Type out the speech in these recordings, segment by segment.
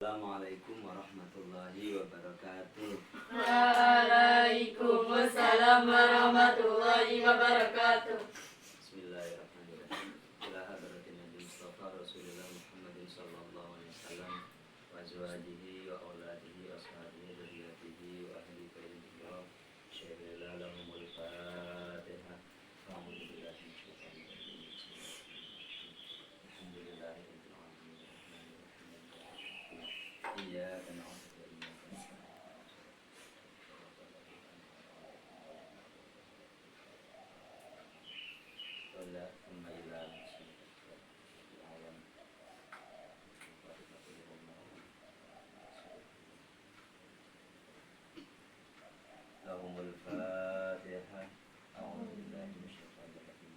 Assalamualaikum warahmatullahi wabarakatuh. Waalaikumsalam warahmatullahi wabarakatuh. Bismillahirrahmanirrahim. Ila hadratin Nabi Mustafa Rasulullah Muhammadin sallallahu alaihi wasallam wa azwajihi wa auladihi wa ashabihi dzurriyyatihi wa ahli baitihi wa syahida lahumul Fatihah. A'udzu billahi minasyaitonir rajim. Alhamdulillahirabbil alamin. Iyyaka na'budu wa iyyaka nasta'in. Wala ila alam lahumul Fatihah. A'udzu billahi minasyaitonir rajim.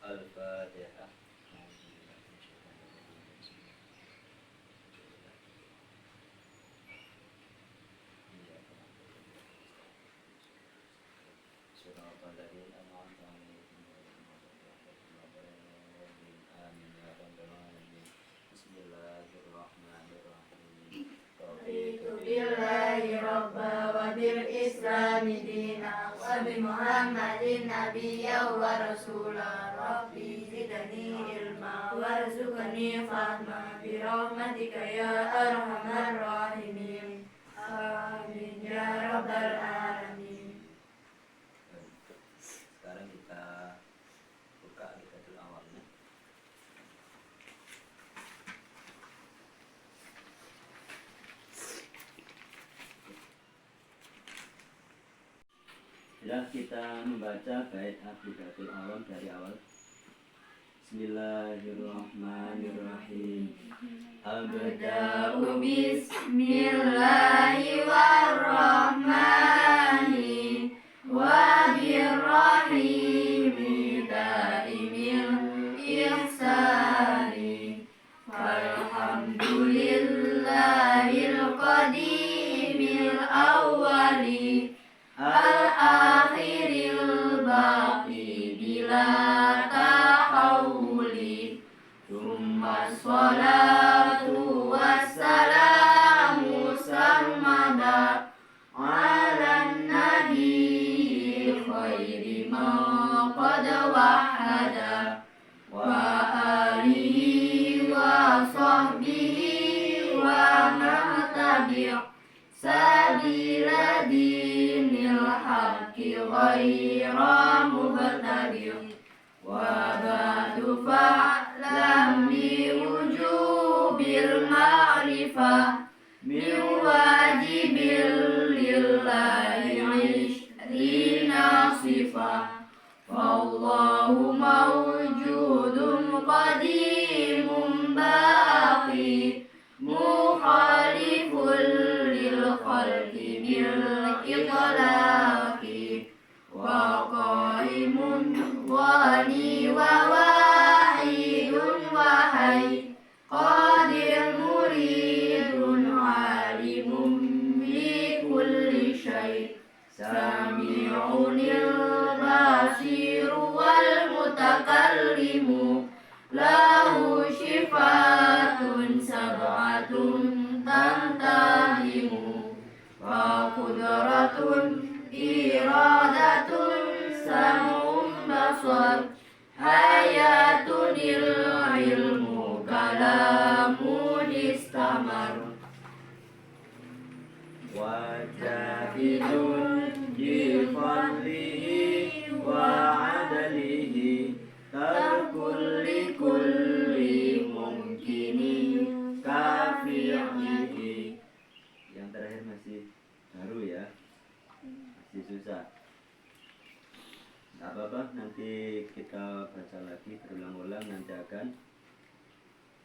Al-Fatihah. Shiratal ladzina an'amta 'alaihim ghairil maghdubi 'alaihim amin ya rabbal alamin. Bismillahirrahmanirrahim. Raditu billahi rabba wa bil islami dina wa bi muhammadin nabiyya wa rasula. Rabbi zidni ilma warzuqni fahma bi rahmatika ya arhamar rahimin. Amin ya rabbal alamin. Sekarang kita buka Al-Baqarah awalnya. Sudah kita membaca bait Aqidatul Awam dari awal. Bismillahirrahmanirrahim. Abda'u bismillahirrahmani wa birrahimi daimil ihsani. Alhamdulillahil qadimil awwali al-akhiril baqi bila tahawuli. Tsumma sholatu wassalamu sarmada ala nabi khairi ma qad wahada wa alihi wa sahbihi wa man tabi' sabila dinil haqqi ghaira mubtadi'. Wa ba'du fa'lam bi wujubil ma'rifah min wajibil lillahi ishrina sifah. Fallahu mawjudun qadimun baqi mukhalifun lil khalqi bil itlaqi. Wa qaimun wani wa wahidun wahai qadir muridun alimun bi kulli syai' sami'unil basiru wal mutakallimu lahu syifatun sab'atun tantahimu wa qudratun iradatun sam'un basar hayatunil ilmu kalamun istamar. Wa jahidun bi fadlihi wa adalihi tarkul li kulli mumkinin kafi'ihi. Yang terakhir masih baru ya, masih susah. Gak apa-apa, nanti kita baca lagi berulang-ulang, nanti akan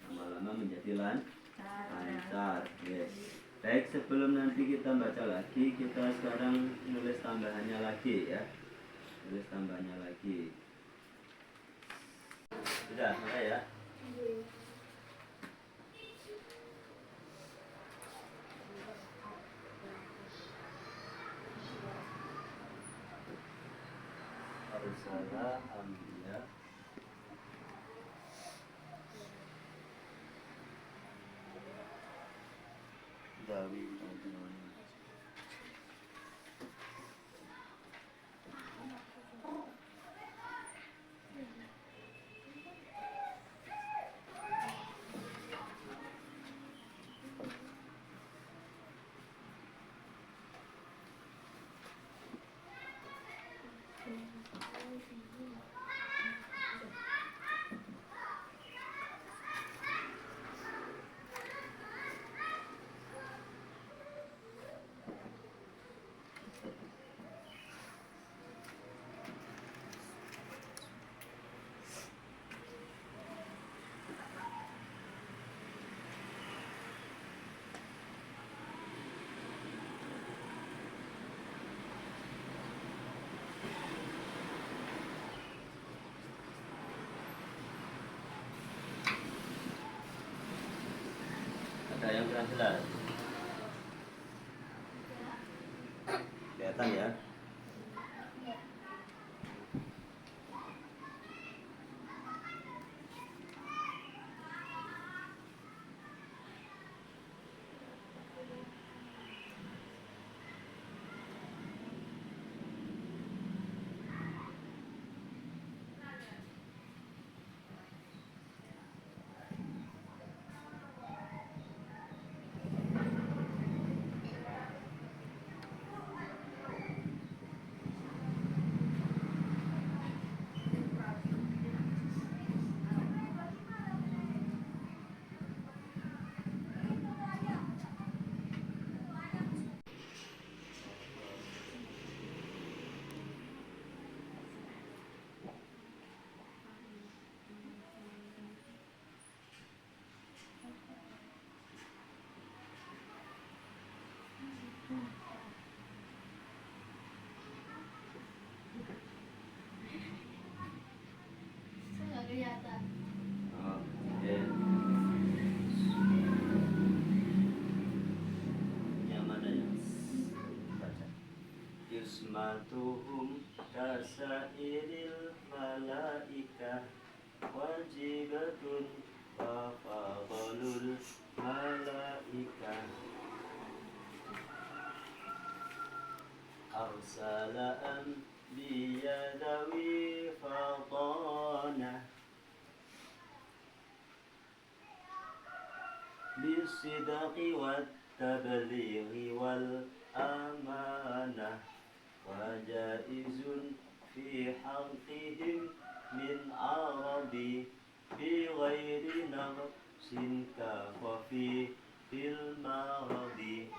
lama-lama menjadi lancar. Yes. Baik, sebelum nanti kita baca lagi, kita sekarang nulis tambahannya lagi. lagi ya, tulis tambahnya lagi. Sudah mulai ya. Arsala ambiya dawi ajrun. Ada yang kurang jelas? Kelihatan ya? Kelihatan. Oke. Yang mana yang baca? Yusmatuhum kasairil malaika wajibatun wa fadlul malaika arsala anbiya dawi fadana bisidqi wat tablighi wal amanah wa jaizun fi haqqihim min arabi bi ghairi naqsin kafafi fil maradi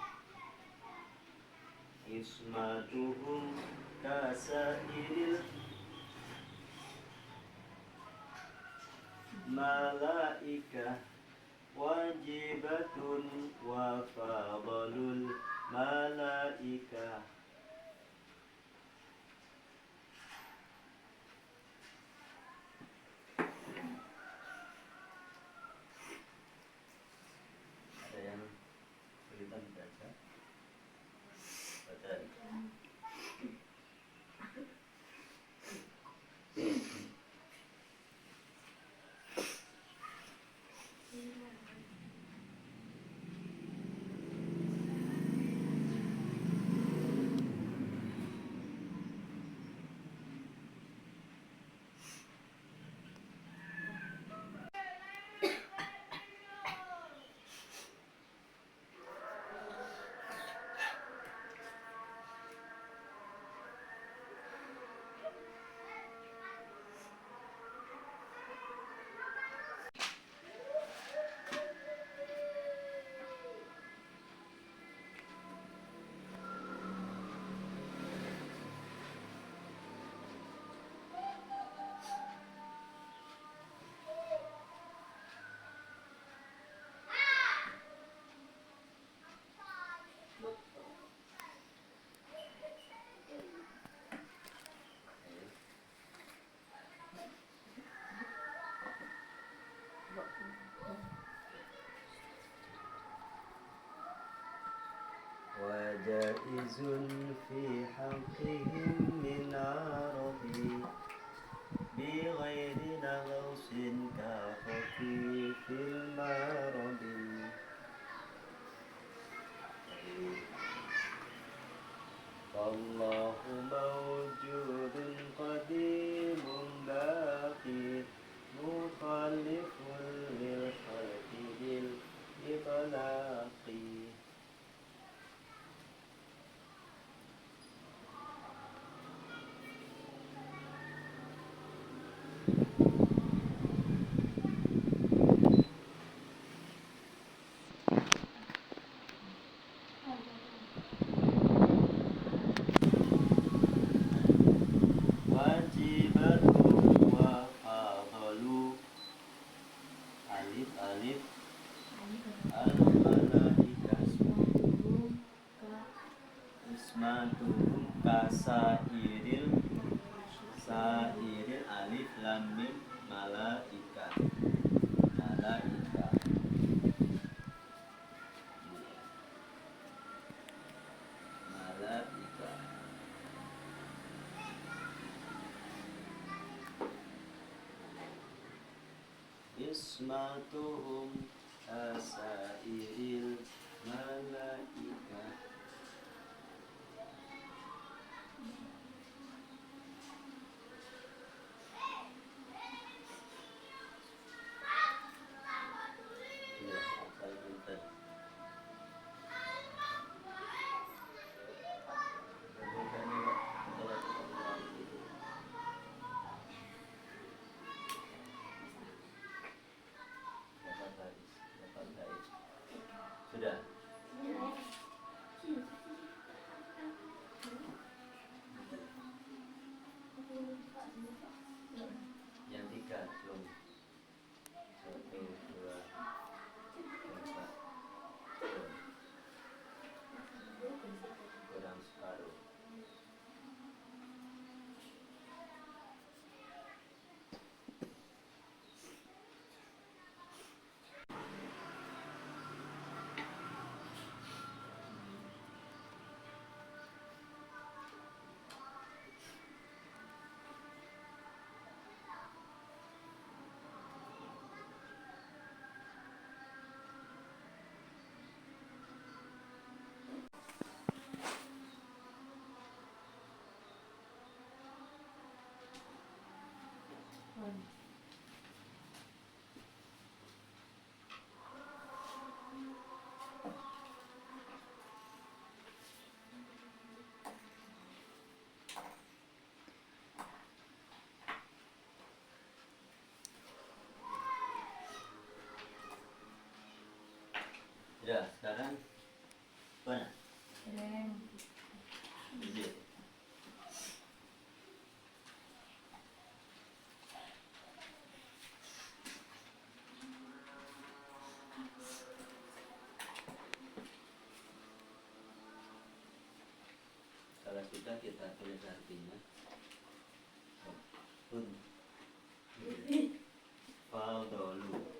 ismatuhum kasairil malaika wajibatun wa fadlul malaika. Ada yang kesulitan baca? Baca. جائز في حقهم من عرضي بغير نغص كخفيف المرض. فالله موجود قديم باقي مخلف للخلق بالإطلاق. Ismatuhum kasairil alif lam mim malaika. Ismatuhum kasairil malaika. Sudah. Yang tiga belum. 1, 2, 3, kurang separuh. Ya, sekarang mana? Ini. Kalau sudah kita tulis artinya. Fadolu.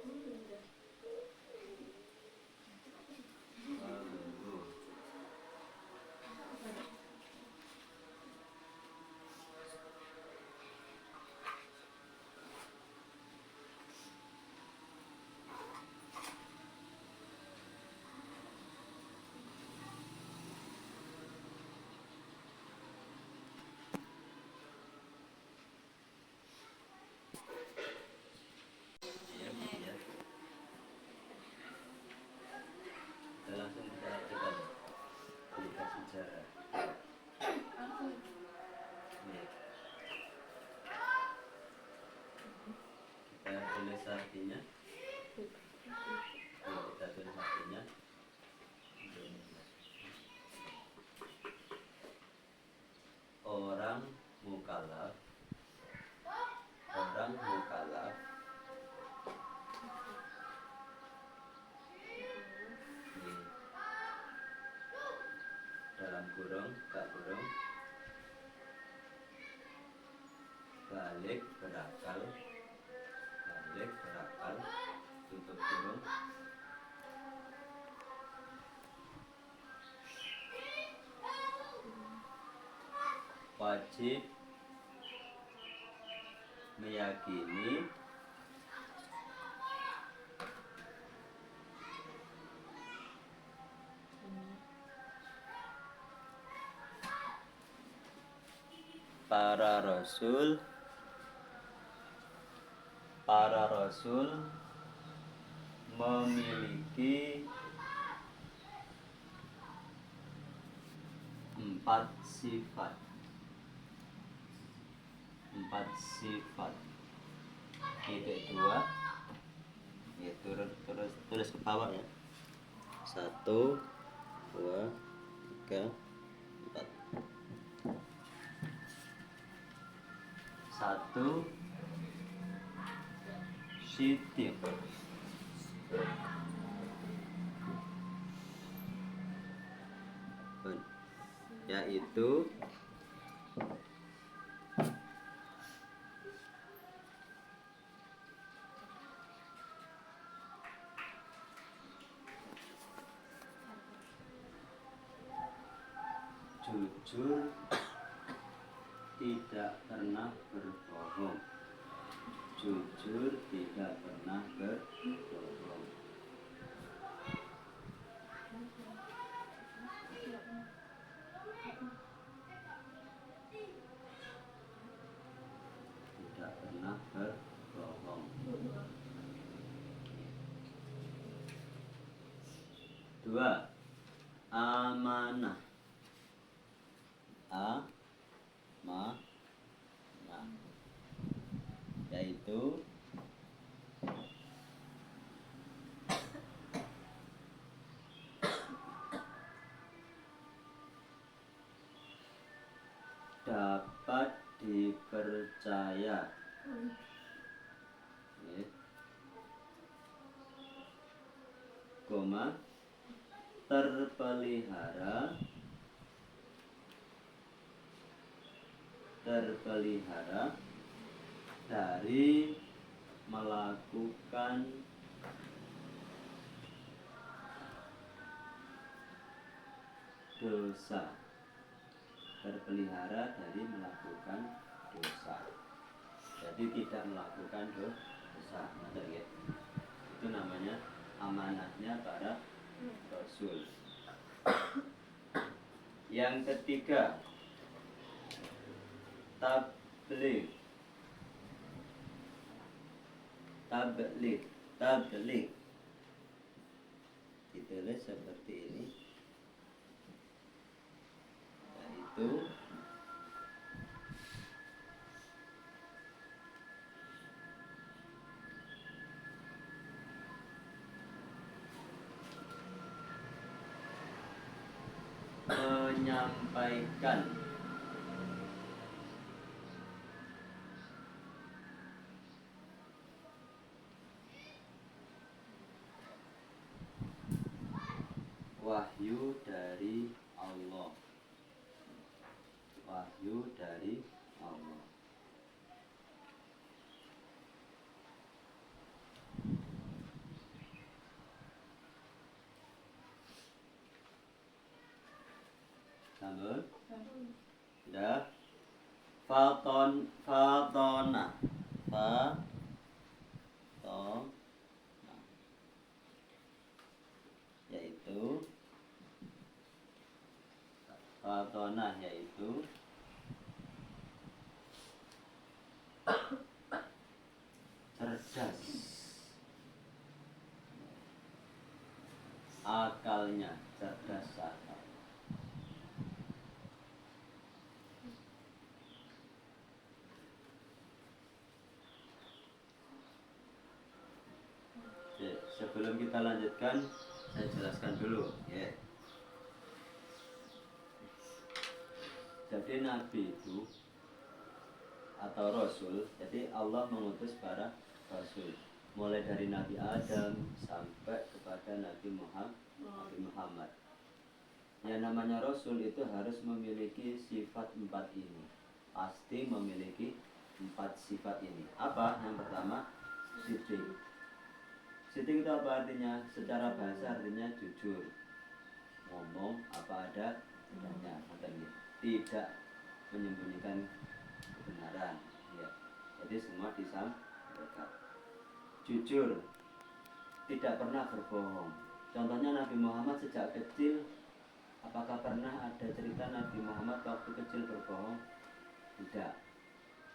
Artinya kita tulis artinya orang mukallaf dalam kurung balik berakal tutup kurung wajib meyakini para rasul memiliki empat sifat. Titik dua, ya, tulis ke bawah ya. 1, 2, 3, 4. 1 Siddiq, yaitu jujur, tidak pernah berbohong. Jujur, tidak pernah berbohong. Tidak pernah berbohong. 2 amanah. Yaitu dapat dipercaya, terpelihara dari melakukan dosa. Terpelihara dari melakukan dosa. Jadi tidak melakukan dosa. Itu namanya amanahnya para rasul. Yang ketiga, tabligh. Ditulis seperti ini, yaitu menyampaikan wahyu dari Allah. Sambung. Sudah. Fatona. Yaitu cerdas. Akalnya cerdas akal. Sebelum kita lanjutkan, saya jelaskan dulu, ya. Jadi nabi itu atau rasul, jadi Allah mengutus para rasul, mulai dari Nabi Adam sampai kepada Nabi Muhammad. Yang namanya rasul itu harus memiliki sifat 4 ini. Pasti memiliki 4 sifat ini. Apa? Yang pertama, siddiq. Siddiq itu apa artinya? Secara bahasa artinya jujur, ngomong apa adanya. Tidak menyembunyikan kebenaran. Ya. Jadi semua disampaikan. Jujur, tidak pernah berbohong. Contohnya Nabi Muhammad sejak kecil, apakah pernah ada cerita Nabi Muhammad waktu kecil berbohong? Tidak.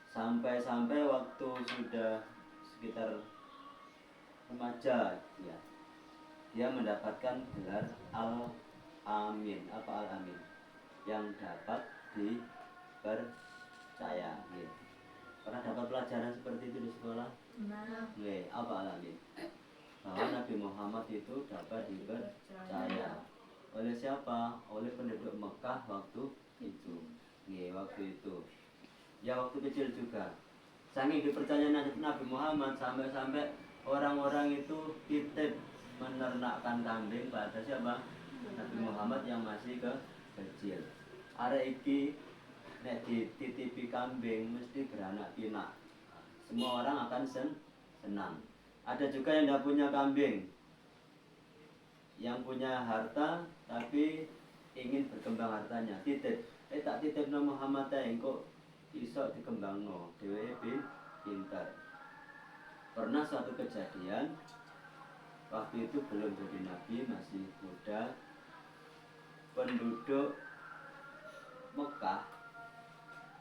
Sampai waktu sudah sekitar remaja, ya, dia mendapatkan gelar Al-Amin. Apa Al-Amin? Yang dapat dipercaya. Ya. Pernah dapat pelajaran seperti itu di sekolah? Apa Al-Amin? Bahwa Nabi Muhammad itu dapat dipercaya. Oleh siapa? Oleh penduduk Mekah waktu itu. Waktu itu. Ya waktu kecil juga. Saking dipercaya Nabi Muhammad sampai orang-orang itu titip menernakkan kambing pada siapa? Nabi Muhammad yang masih kecil. Arek iki nek dititipi kambing mesti beranak pinak. Semua orang akan senang. Ada juga yang tidak punya kambing, yang punya harta tapi ingin berkembang hartanya, titip. Tak titip no Muhammad engko iso dikembang no dewe pintar. Pernah suatu kejadian, waktu itu belum jadi nabi, masih muda, penduduk Mekah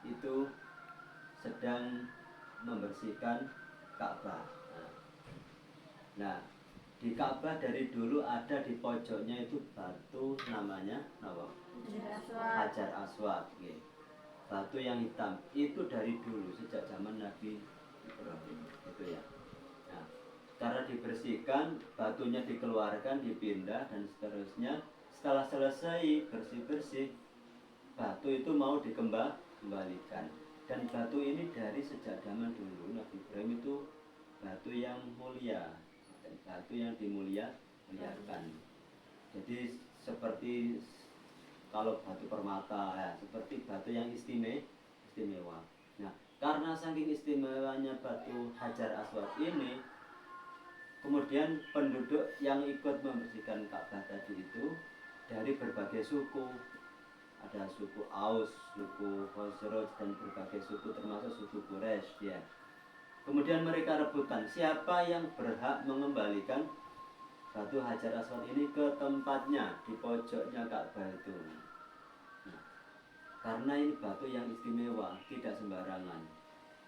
itu sedang membersihkan Ka'bah. Nah, di Ka'bah dari dulu ada di pojoknya itu batu namanya apa? Hajar Aswad. Batu yang hitam itu dari dulu sejak zaman Nabi Ibrahim itu ya. Nah, cara dibersihkan, batunya dikeluarkan, dipindah dan seterusnya. Setelah selesai bersih-bersih, batu itu mau dikembalikan. Dan batu ini dari sejak zaman dulu Nabi Ibrahim itu batu yang mulia, batu yang dimuliakan. Jadi seperti kalau batu permata ya, seperti batu yang istimewa. Nah, karena saking istimewanya batu Hajar Aswad ini, kemudian penduduk yang ikut membersihkan Ka'bah tadi itu dari berbagai suku. Ada suku Aus, suku Khosroj dan berbagai suku termasuk suku Quraisy ya. Kemudian mereka rebutan siapa yang berhak mengembalikan batu Hajar Aswad ini ke tempatnya di pojoknya Ka'bah itu. Nah, karena ini batu yang istimewa, tidak sembarangan.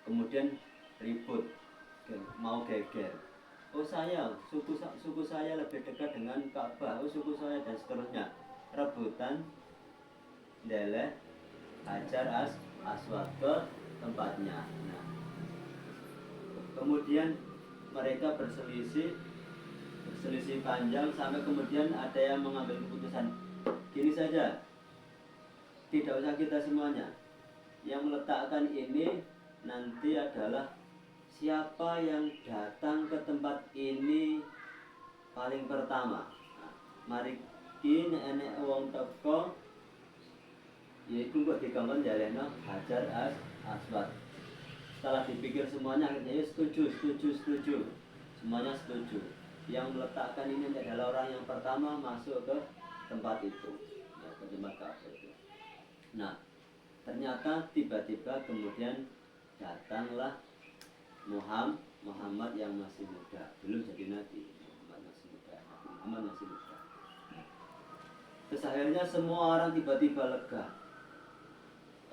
Kemudian ribut, mau geger. Oh saya, suku saya lebih dekat dengan Ka'bah. Oh suku saya dan seterusnya. Rebutan deleh Hajar Aswad ke tempatnya. Nah, kemudian mereka berselisih panjang sampai kemudian ada yang mengambil keputusan gini saja, tidak usah kita semuanya, yang meletakkan ini nanti adalah siapa yang datang ke tempat ini paling pertama. Nah, mari kini enek wong teko yaitu kok digambar jaleno Hajar Aswad. Setelah dipikir semuanya akhirnya ya setuju. Semuanya setuju. Yang meletakkan ini adalah orang yang pertama masuk ke tempat itu, ya, ke tempat Ka'bah itu. Nah, ternyata tiba-tiba kemudian datanglah Muhammad yang masih muda, belum jadi nabi. Muhammad masih muda. Terus akhirnya semua orang tiba-tiba lega.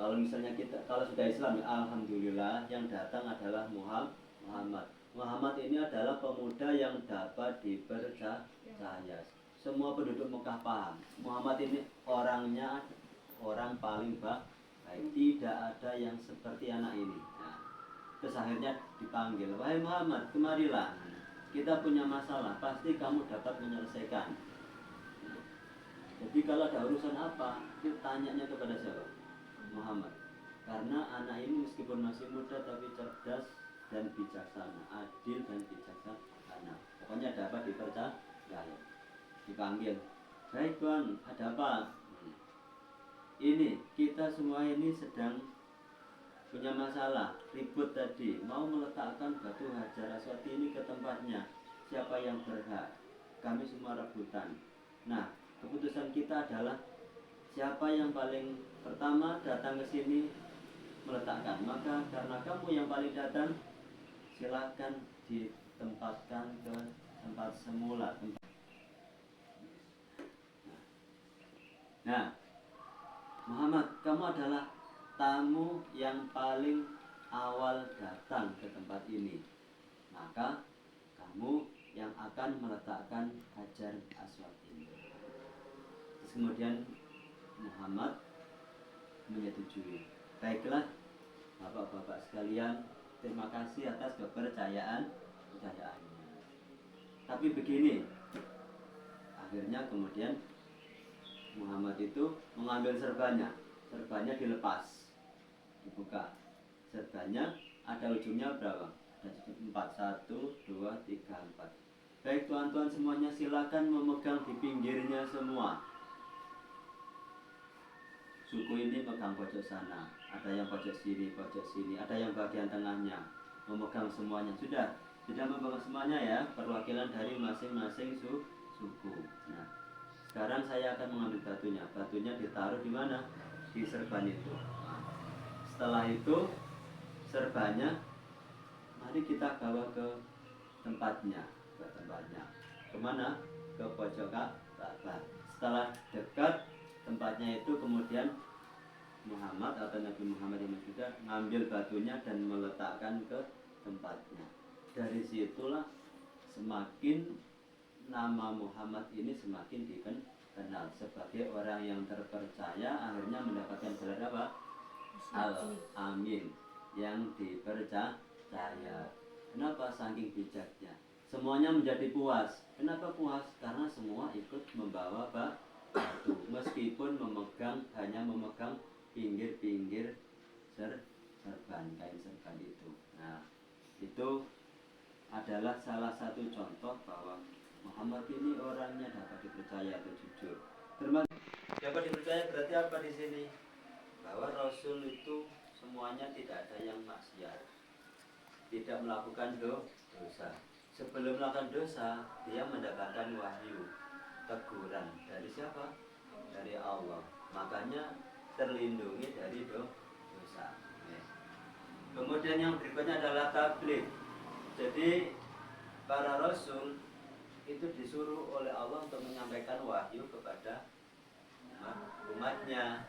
Kalau misalnya kalau sudah Islam, alhamdulillah yang datang adalah Muhammad. Muhammad ini adalah pemuda yang dapat dipercaya. Semua penduduk Mekah paham. Muhammad ini orangnya orang paling baik. Tidak ada yang seperti anak ini. Nah, terus akhirnya dipanggil, wahai Muhammad, kemarilah. Kita punya masalah, pasti kamu dapat menyelesaikan. Nah, jadi kalau ada urusan apa, kita tanyanya kepada siapa? Muhammad. Karena anak ini meskipun masih muda tapi cerdas dan bijaksana, adil dan bijaksana. Pokoknya dapat dipercaya. Dipanggil, baik Tuan, ada apa? Ini kita semua ini sedang punya masalah, ribut tadi, mau meletakkan batu Hajar Aswad ini ke tempatnya. Siapa yang berhak? Kami semua rebutan. Nah, keputusan kita adalah siapa yang paling pertama datang ke sini meletakkan, maka karena kamu yang paling datang, silakan ditempatkan ke tempat semula. Nah, Muhammad, kamu adalah tamu yang paling awal datang ke tempat ini, maka kamu yang akan meletakkan Hajar Aswad ini. Terus kemudian Muhammad menyetujui. Baiklah, bapak-bapak sekalian, terima kasih atas kepercayaannya. Tapi begini, akhirnya kemudian Muhammad itu mengambil serbannya dilepas, dibuka. Serbannya ada ujungnya berapa? Ada 4, 1, 2, 3, 4. Baik tuan-tuan semuanya, silakan memegang di pinggirnya semua. Suku ini megang pojok sana, ada yang pojok sini, ada yang bagian tengahnya, memegang semuanya. Sudah memegang semuanya ya, perwakilan dari masing-masing suku. Nah, sekarang saya akan mengambil batunya. Batunya ditaruh di mana? Di serban itu. Setelah itu serbannya mari kita bawa ke tempatnya. Kemana? Ke pojok Ka'bah. Setelah dekat tempatnya itu, kemudian Muhammad atau Nabi Muhammad yang sudah ngambil batunya dan meletakkan ke tempatnya. Dari situlah semakin nama Muhammad ini semakin dikenal sebagai orang yang terpercaya, akhirnya mendapatkan gelar apa? Al-Amin, yang dipercaya. Kenapa? Saking bijaknya. Semuanya menjadi puas. Kenapa puas? Karena semua ikut membawa batu, meskipun hanya memegang pinggir-pinggir serban, kain serban itu. Nah, itu adalah salah satu contoh bahwa Muhammad ini orangnya dapat dipercaya atau jujur. Dapat dipercaya berarti apa di sini? Bahwa Rasul itu semuanya tidak ada yang maksiat, tidak melakukan dosa. Sebelum melakukan dosa, dia mendapatkan wahyu, teguran dari siapa? Dari Allah. Makanya terlindungi dari dosa. Kemudian yang berikutnya adalah tabligh. Jadi para rasul itu disuruh oleh Allah untuk menyampaikan wahyu kepada umatnya.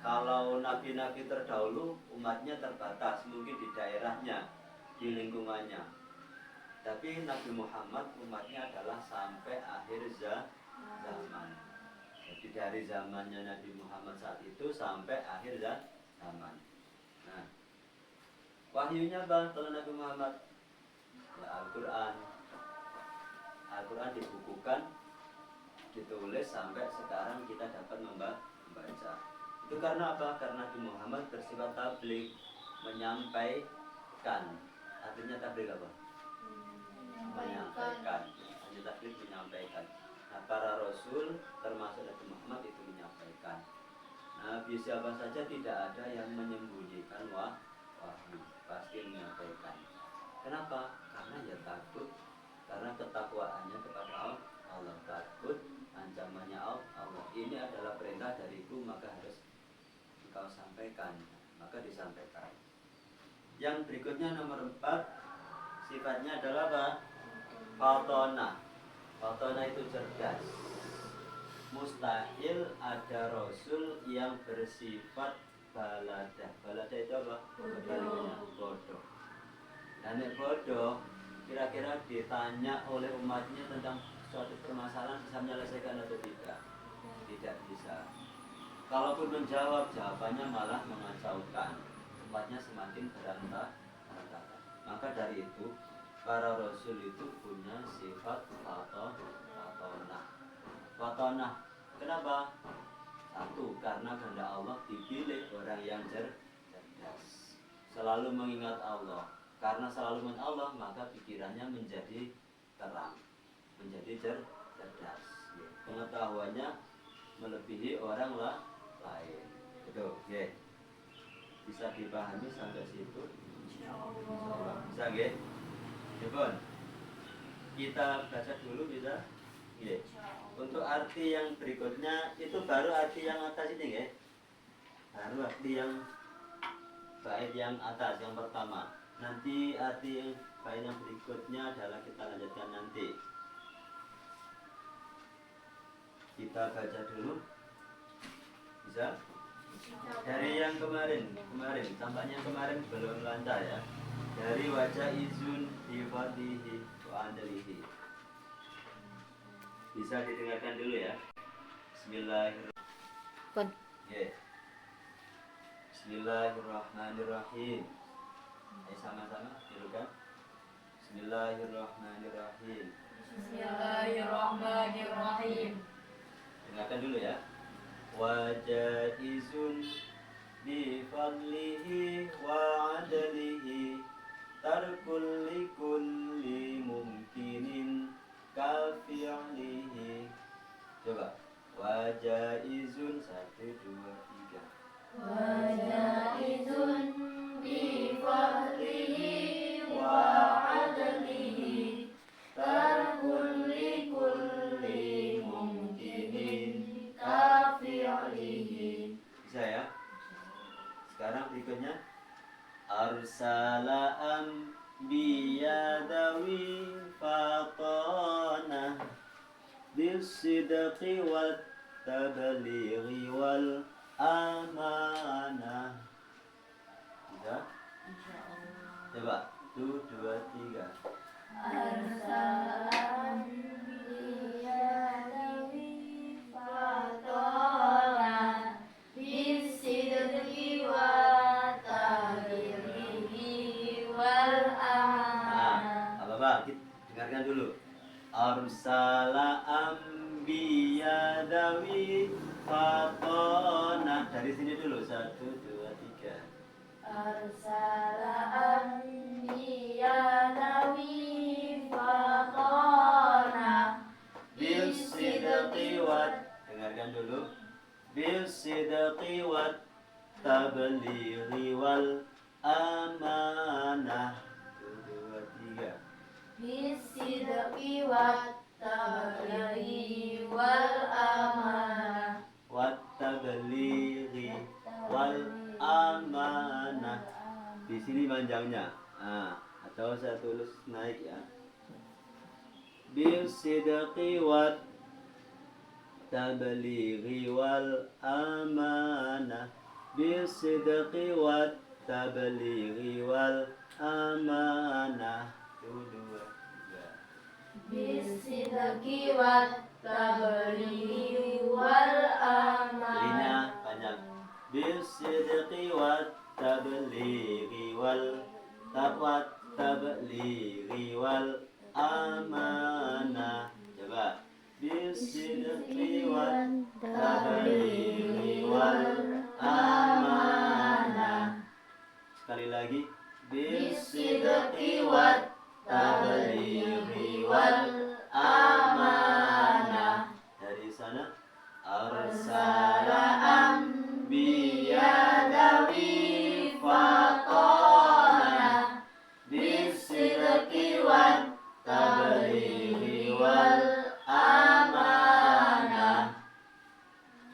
Kalau nabi-nabi terdahulu umatnya terbatas, mungkin di daerahnya, di lingkungannya. Tapi Nabi Muhammad umatnya adalah sampai akhir zaman. Jadi dari zamannya Nabi Muhammad saat itu sampai akhir zaman. Nah, wahyunya apa kalau Nabi Muhammad? Ya, Al-Quran. Al-Quran dibukukan, ditulis sampai sekarang kita dapat membaca. Itu karena apa? Karena Nabi Muhammad bersifat tabligh, menyampaikan. Artinya tabligh apa? Menyampaikan. Hanya tabligh menyampaikan. Nah, para rasul termasuk Nabi Muhammad itu menyampaikan. Nabi siapa saja tidak ada yang menyembunyikan wahyu, pasti menyampaikan. Kenapa? Karena ya takut, karena ketakwaannya kepada Allah, takut ancamannya Allah. Ini adalah perintah dariku, maka harus engkau sampaikan. Maka disampaikan. Yang berikutnya nomor 4, sifatnya adalah apa? Fatona itu cerdas. Mustahil ada rasul yang bersifat baladah. Baladah itu apa? Bodoh. Dan bodoh kira-kira ditanya oleh umatnya tentang suatu permasalahan bisa menyelesaikan atau tidak? Tidak bisa. Kalaupun menjawab, jawabannya malah mengacaukan. Umatnya semakin berantakan. Maka dari itu para rasul itu punya sifat fatonah. Kenapa? Satu, karena kehendak Allah dipilih orang yang cerdas, selalu mengingat Allah. Karena selalu mengingat Allah, maka pikirannya menjadi terang, menjadi cerdas. Pengetahuannya melebihi orang lain. Itu, ya. Bisa dipahami sampai situ? Bisa, ya? Coba kita baca dulu, bisa? Ya. Untuk arti yang berikutnya itu baru arti yang atas ini, ya. Baru arti yang bait yang atas, yang pertama. Nanti arti yang bait yang berikutnya adalah kita lanjutkan nanti. Kita baca dulu. Bisa? Dari yang kemarin tampaknya kemarin belum lancar ya. Dari wajah izun bifadlihi wa adlihi. Bisa didengarkan dulu ya. Bismillahirrahmanirrahim. Yeah. Bismillahirrahmanirrahim. Ayo sama-sama dulu kan. Bismillahirrahmanirrahim. Bismillahirrahmanirrahim. Dengarkan dulu ya. Wajaizun bifadlihi wa adlihi tarkul likulli mumkinin kafi'lihi. Coba. Wajaizun 1, 2, 3. Wajaizun bifadlihi wa adlihi tarkul likulli mumkinin kafi'lihi. Bisa ya? Sekarang berikutnya arsala biyadawi fatana bisidqi wat tablighi wal amanah. Bisa? Coba 1, 2, 3. Arsalan biyadawi fatona bisidqi wa tablighi wal amanah. Apa-apa, kita dengarkan dulu. Arsala biyadawi fatona. Dari sini dulu 1, 2, 3. Arsala biyadawi fatona Bisidqi wat. Dengarkan dulu. Bisidqi wat tablighi wal amanah. 1, 2, 3. bisidqi wat tablighi wal amanah. Wat tablighi wal amanah. Di sini panjangnya. Atau saya tulis naik ya. Bisidqi wat tablighi wal amanah. Bisidqi wat tablighi wal amanah. 1, 2, 3. Bisidqi wat tablighi wal amanah. Linya panjang. Bisidqi wat tablighi wal tablighi wal amanah. Coba. Bisidqi wat tablighi wal amanah. Sekali lagi. Bisidqi wat tablighi wal amanah. Dari sana. Arsala biyadawi fatona bisidqi wat tablighi wal amanah.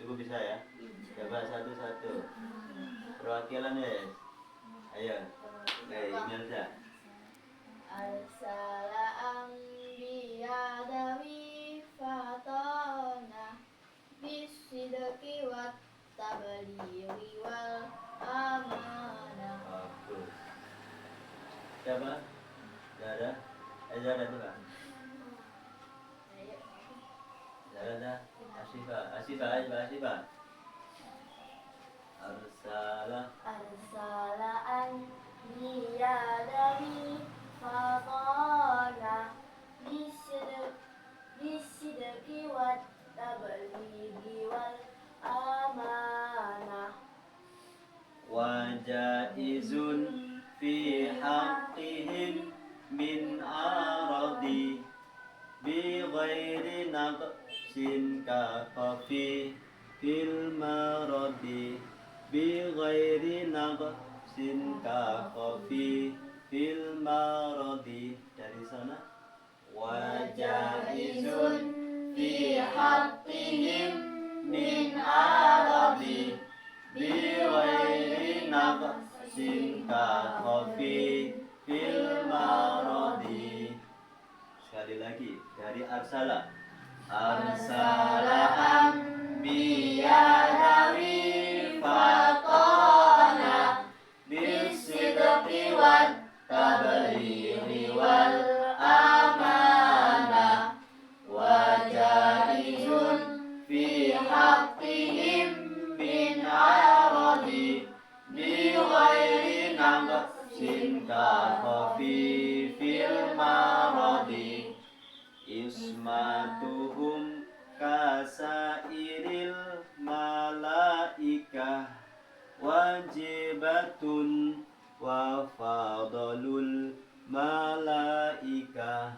Cukup bisa ya? Coba satu-satu. Perwakilan ya. Ayo. Imelda. Arsala biyadawi fatona bisidqi wat tablighi wal amanah. Bagus. Siapa? Zara. Zara tuh kan? Zara dah. Asifah. Arsala biyadawi fatona bisidqi wat tablighi wal amanah. Wajaizun fi haqqihim min aradi bi ghairi naqsin ka qafi fil maradi bi ghairi naqsin ka qafi fil maradi. Dari sana. Wajaizun fi haqqihim min aradi Biwairi naqsin ka khafi fil maradi. Sekali lagi dari arsala. Arsala anbiya dawi fatana bisidqi wat tablighi wal amana wa jaizun fi haqqihim min aradi bi ghairi naqsin ka khafi fil maradi ismatuhum kasairil malaikah wajibatun wa fadalul malaikah.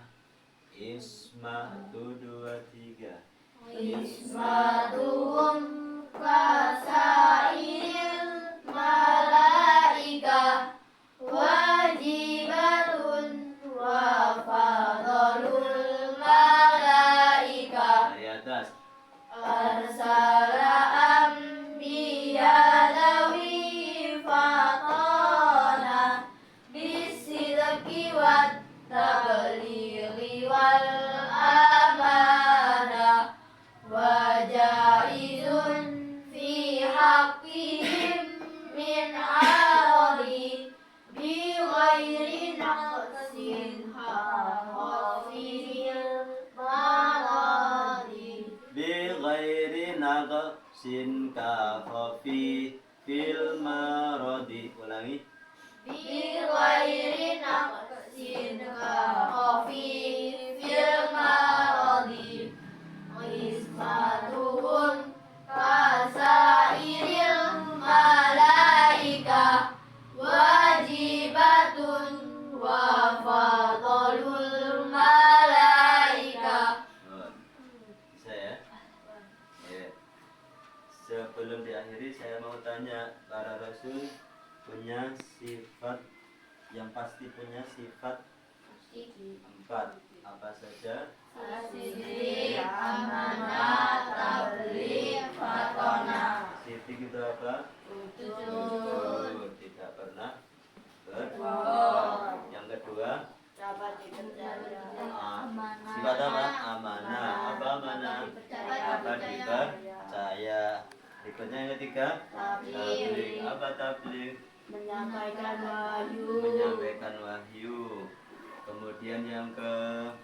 Ismah tu 2 3. Ismatuhum kasairil malaika wajibatun wa fadlul malaika. Dari atas. Arsala anbiya dawi fatana bisidqi wat tablighi wal amana wa jaizun fi haqqihim min aradi bi ghairi naqsin hafifil maradi Bi ghairi naqsin ka khafi fil maradi. Ulangi. bi ghairi naqsin hafifil maradi ismatuhum kasairil malaika wajibatun wa fadlul malaika. Bisa ya? Ya. Sebelum diakhiri saya mau tanya, para rasul punya sifat yang pasti punya sifat 4. Apa saja? Siddiq, amanah, tabligh, fatona. Siddiq itu apa? Jujur, Tidak pernah berbohong. bohong. Yang kedua, Dapat dipercaya. sifat apa? Amanah. Apa amanah? Dapat dipercaya. Berikutnya yang ketiga, tabligh. Apa tabligh? Menyampaikan wahyu. Menyampaikan wahyu. Kemudian yang keempat,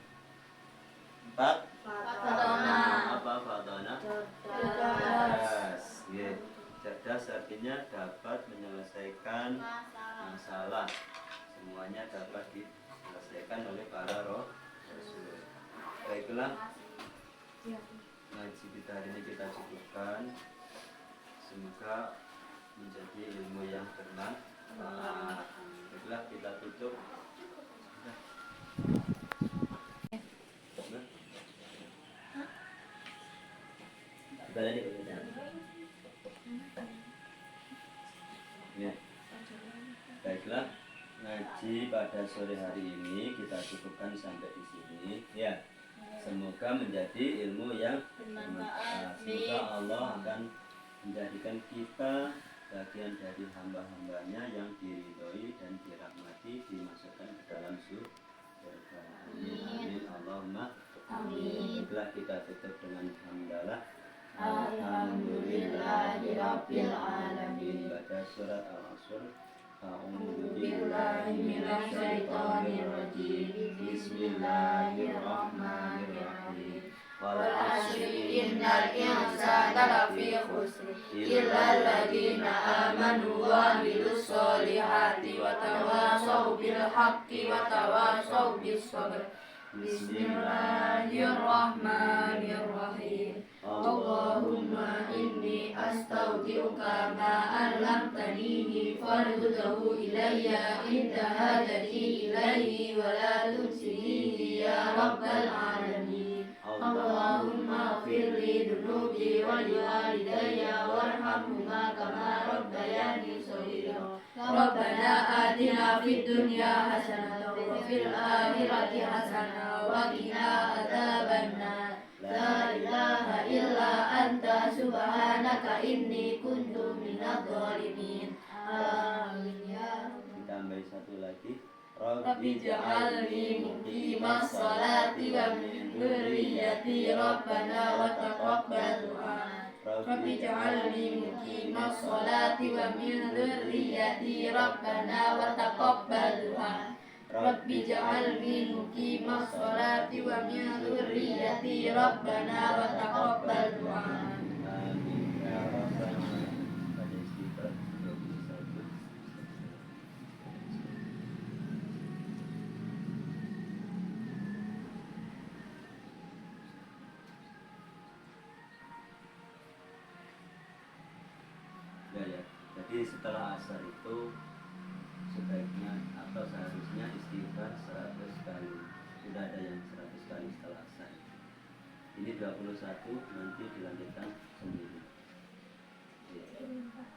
Fatona. apa fatona? Cerdas. Yes. Cerdas artinya dapat menyelesaikan masalah. Semuanya dapat diselesaikan oleh para rasul. Baiklah, ngaji kita hari ini kita cukupkan. Semoga menjadi ilmu yang bermanfaat. Baiklah, kita tutup. Kita tadi ya. Baiklah, ngaji pada sore hari ini kita cukupkan sampai di sini ya. Semoga menjadi ilmu yang bermanfaat. Semoga Allah akan menjadikan kita bagian dari hamba-hambanya yang diridhoi dan dirahmati, dimasukkan ke dalam surga. Amin. Amin. Allahumma amin. Baiklah, kita tutup dengan hamdalah. Alhamdulillahirabbil alamin. Baca surat Al-Asr. A'udzu billahi minasyaitonir rajim. Bismillahirrahmanirrahim. Wal 'asri innal insana lafi khusr illa alladziina aamanu wa 'amilus sholihati wa tawashaw bil haqqi wa tawashaw bis sabr. Bismillahirrahmanirrahim. Allahumma inni astaudiuka ma 'allamtanihi farudhu ilayya inda hajati ilayhi wa la tunsinihi ya rabbal alamin. Allahumma firli dunubi wa liwalidayya warhamhuma kama rabbayani shaghira. Rabbana atina fid dunya hasanatan wa fil akhirati hasanatan wa qina adzabannar. La ilaha illa anta subhanaka inni kuntu minadh minadh dhalimin. Amin ya rabbal Ditambahi satu lagi. Rabbi ja'alni muqimas sholati wa min dzurriyyati rabbana wa taqabbal du'a. Rabbi ja'alni muqimas sholati wa min dzurriyyati rabbana wa taqabbal du'a. Rabbi ja'alni muqimas sholati wa min dzurriyyati rabbana wa taqabbal du'a. Amin ya rabbal alamin. Pada istighfar 21. Ya. Jadi setelah asar itu sebaiknya atau seharusnya istighfar 100 kali. Sudah ada yang 100 kali setelah asar. Ini 21, nanti dilanjutkan sendiri. Ya,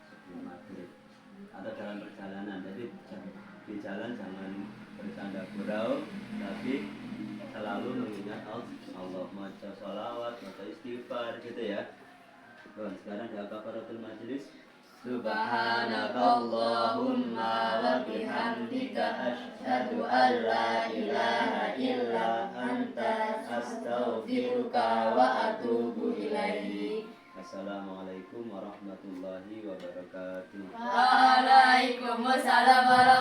sebelum maghrib atau dalam perjalanan. Jadi di jalan jangan bercanda gurau, tapi selalu mengingat Allah, maca sholawat, maca istighfar gitu ya. Sekarang di kafaratul majlis. Subhanakallahumma wa bihamdika asyhadu an la ilaha illa anta astaghfiruka wa atubu ilaik. Assalamualaikum warahmatullahi wabarakatuh. Waalaikumsalam warahmatullahi